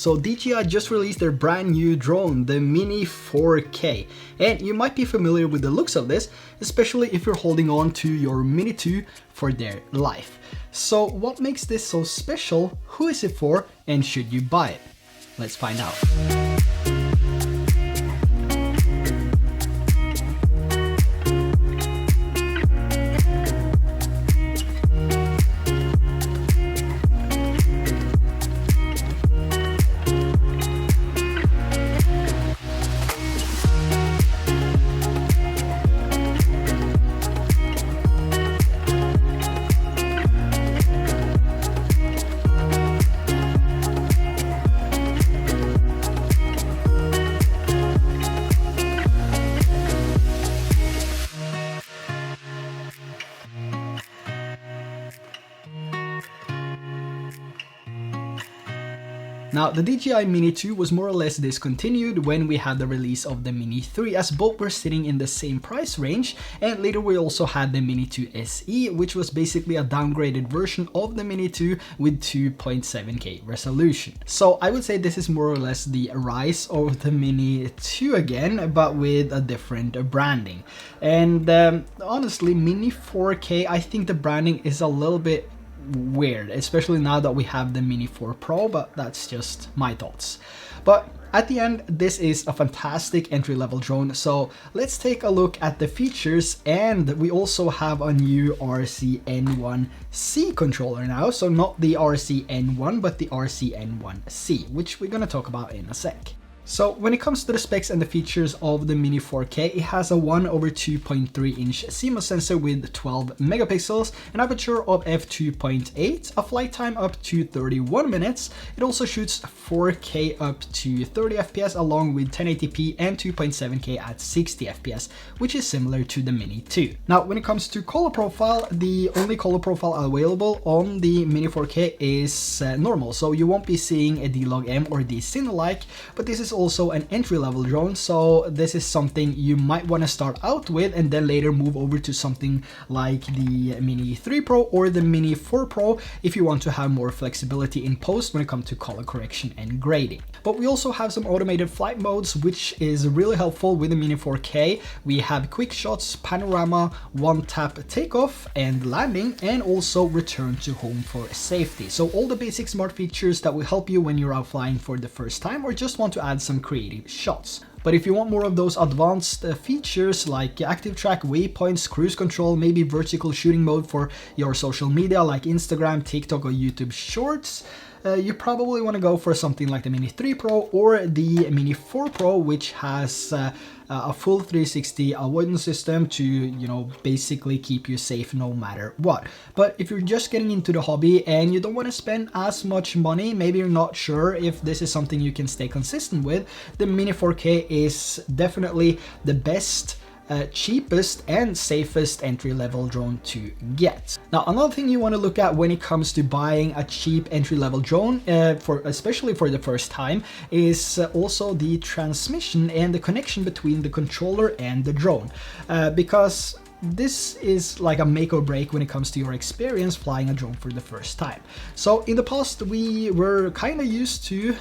So DJI just released their brand new drone, the Mini 4K, and you might be familiar with the looks of this, especially if you're holding on to your Mini 2 for dear life. So what makes this so special, who is it for, and should you buy it? Let's find out. Now, the DJI Mini 2 was more or less discontinued when we had the release of the Mini 3, as both were sitting in the same price range, and later we also had the Mini 2 SE, which was basically a downgraded version of the Mini 2 with 2.7K resolution. So I would say this is more or less the rise of the Mini 2 again, but with a different branding. And honestly, Mini 4K, I think the branding is a little bit weird, especially now that we have the Mini 4 Pro, but that's just my thoughts. But at the end, this is a fantastic entry-level drone, so let's take a look at the features. And we also have a new RCN1C controller now, so not the RCN1 but the RCN1C, which we're gonna talk about in a sec. So when it comes to the specs and the features of the Mini 4K, it has a 1/2.3 inch CMOS sensor with 12 megapixels, an aperture of f2.8, a flight time up to 31 minutes. It also shoots 4K up to 30 FPS along with 1080p and 2.7K at 60 FPS, which is similar to the Mini 2. Now when it comes to color profile, the only color profile available on the Mini 4K is normal, so you won't be seeing a D-Log-M or D-Cine-like, but this is also an entry-level drone, so this is something you might want to start out with and then later move over to something like the Mini 3 Pro or the Mini 4 Pro if you want to have more flexibility in post when it comes to color correction and grading. But we also have some automated flight modes, which is really helpful with the Mini 4K. We have quick shots, panorama, one-tap takeoff and landing, and also return to home for safety. So all the basic smart features that will help you when you're out flying for the first time or just want to add some creative shots. But if you want more of those advanced features like active track, waypoints, cruise control, maybe vertical shooting mode for your social media like Instagram, TikTok or YouTube Shorts, you probably want to go for something like the Mini 3 Pro or the Mini 4 Pro, which has a full 360 avoidance system to, you know, basically keep you safe no matter what. But if you're just getting into the hobby and you don't want to spend as much money, maybe you're not sure if this is something you can stay consistent with, the Mini 4K is definitely the best, cheapest and safest entry-level drone to get. Now another thing you want to look at when it comes to buying a cheap entry-level drone, especially for the first time, is also the transmission and the connection between the controller and the drone, because this is like a make or break when it comes to your experience flying a drone for the first time. So in the past we were kind of used to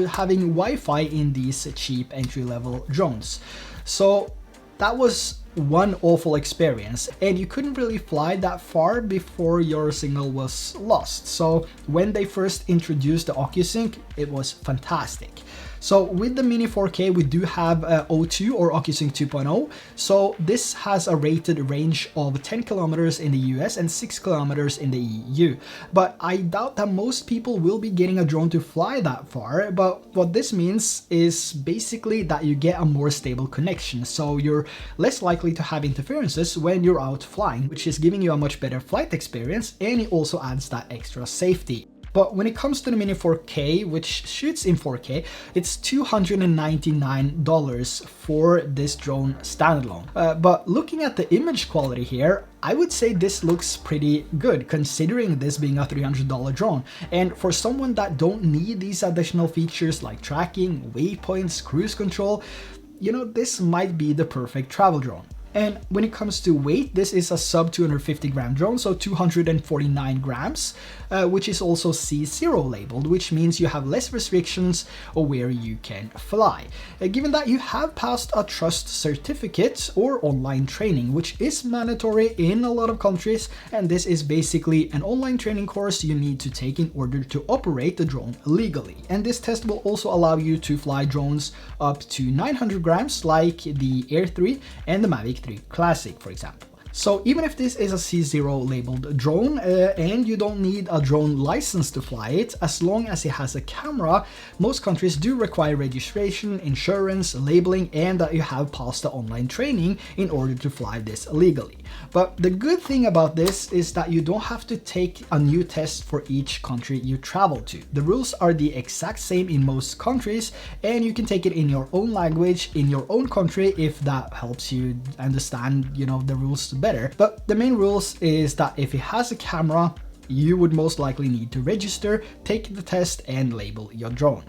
having Wi-Fi in these cheap entry-level drones. So that was one awful experience, and you couldn't really fly that far before your signal was lost. So when they first introduced the OcuSync, it was fantastic. So with the Mini 4K, we do have O2 or OcuSync 2.0. So this has a rated range of 10 kilometers in the US and 6 kilometers in the EU. But I doubt that most people will be getting a drone to fly that far. But what this means is basically that you get a more stable connection. So you're less likely to have interferences when you're out flying, which is giving you a much better flight experience, and it also adds that extra safety. But when it comes to the Mini 4K, which shoots in 4K, it's $299 for this drone standalone. But looking at the image quality here, I would say this looks pretty good considering this being a $300 drone. And for someone that don't need these additional features like tracking, waypoints, cruise control, you know, this might be the perfect travel drone. And when it comes to weight, this is a sub 250 gram drone, so 249 grams, which is also C0 labeled, which means you have less restrictions on where you can fly. Given that you have passed a trust certificate or online training, which is mandatory in a lot of countries, and this is basically an online training course you need to take in order to operate the drone legally. And this test will also allow you to fly drones up to 900 grams like the Air 3 and the Mavic 3 Classic, for example. So even if this is a C0 labeled drone and you don't need a drone license to fly it, as long as it has a camera, most countries do require registration, insurance, labeling, and that you have passed the online training in order to fly this legally. But the good thing about this is that you don't have to take a new test for each country you travel to. The rules are the exact same in most countries, and you can take it in your own language in your own country if that helps you understand, the rules better. But the main rules is that if it has a camera, you would most likely need to register, take the test, and label your drone.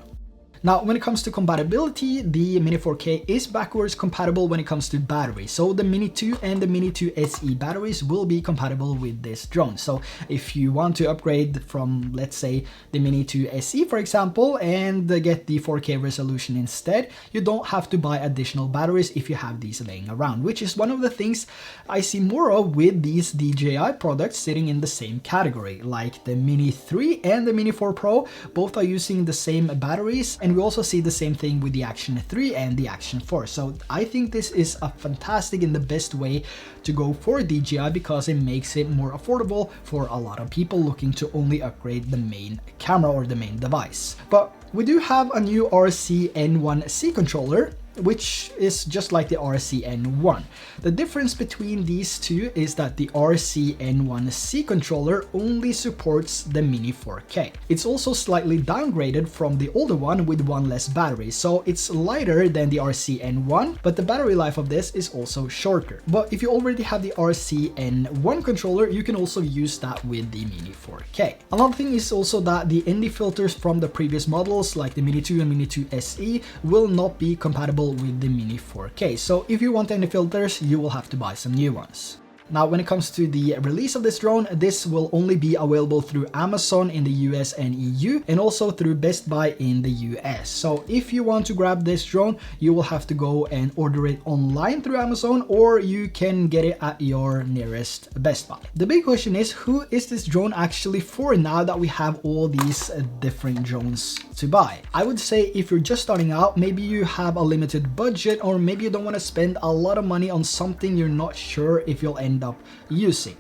Now, when it comes to compatibility, the Mini 4K is backwards compatible when it comes to battery. So the Mini 2 and the Mini 2 SE batteries will be compatible with this drone. So if you want to upgrade from, let's say, the Mini 2 SE, for example, and get the 4K resolution instead, you don't have to buy additional batteries if you have these laying around, which is one of the things I see more of with these DJI products sitting in the same category, like the Mini 3 and the Mini 4 Pro. Both are using the same batteries, and we also see the same thing with the Action 3 and the Action 4. So I think this is a fantastic and the best way to go for DJI because it makes it more affordable for a lot of people looking to only upgrade the main camera or the main device. But we do have a new RC-N1C controller, which is just like the RC-N1. The difference between these two is that the RC-N1C controller only supports the Mini 4K. It's also slightly downgraded from the older one with one less battery, so it's lighter than the RC-N1, but the battery life of this is also shorter. But if you already have the RC-N1 controller, you can also use that with the Mini 4K. Another thing is also that the ND filters from the previous models, like the Mini 2 and Mini 2 SE, will not be compatible with the Mini 4K. So if you want any filters, you will have to buy some new ones. Now, when it comes to the release of this drone, this will only be available through Amazon in the US and EU, and also through Best Buy in the US. So if you want to grab this drone, you will have to go and order it online through Amazon, or you can get it at your nearest Best Buy. The big question is, who is this drone actually for now that we have all these different drones to buy? I would say if you're just starting out, maybe you have a limited budget, or maybe you don't want to spend a lot of money on something you're not sure if you'll end up using.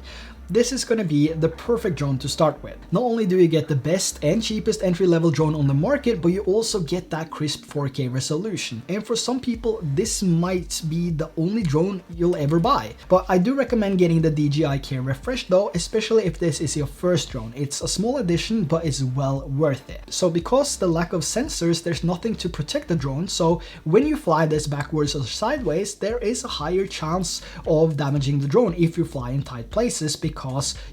This is going to be the perfect drone to start with. Not only do you get the best and cheapest entry-level drone on the market, but you also get that crisp 4K resolution. And for some people, this might be the only drone you'll ever buy. But I do recommend getting the DJI Care Refresh though, especially if this is your first drone. It's a small addition, but it's well worth it. So because the lack of sensors, there's nothing to protect the drone. So when you fly this backwards or sideways, there is a higher chance of damaging the drone if you fly in tight places, because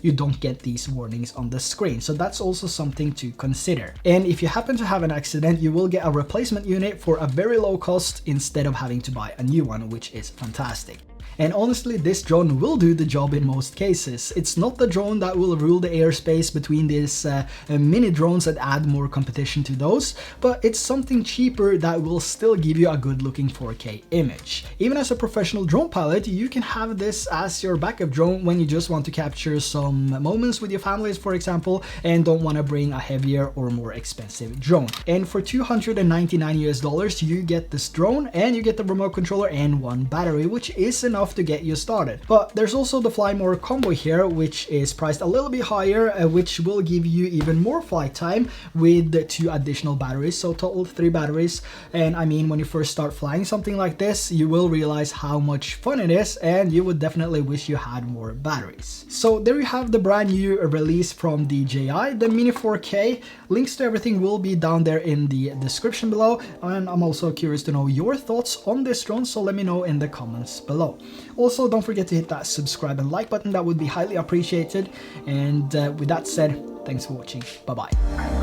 you don't get these warnings on the screen. So that's also something to consider. And if you happen to have an accident, you will get a replacement unit for a very low cost instead of having to buy a new one, which is fantastic. And honestly, this drone will do the job in most cases. It's not the drone that will rule the airspace between these mini drones that add more competition to those, but it's something cheaper that will still give you a good looking 4K image. Even as a professional drone pilot, you can have this as your backup drone when you just want to capture some moments with your families, for example, and don't want to bring a heavier or more expensive drone. And for $299 US, you get this drone and you get the remote controller and one battery, which is enough to get you started. But there's also the Fly More combo here, which is priced a little bit higher, which will give you even more flight time with 2 additional batteries, so total 3 batteries. And I mean, when you first start flying something like this, you will realize how much fun it is, and you would definitely wish you had more batteries. So there you have the brand new release from DJI, the Mini 4K. Links to everything will be down there in the description below, and I'm also curious to know your thoughts on this drone, so let me know in the comments below. Also, don't forget to hit that subscribe and like button, that would be highly appreciated. And with that said, thanks for watching. Bye bye.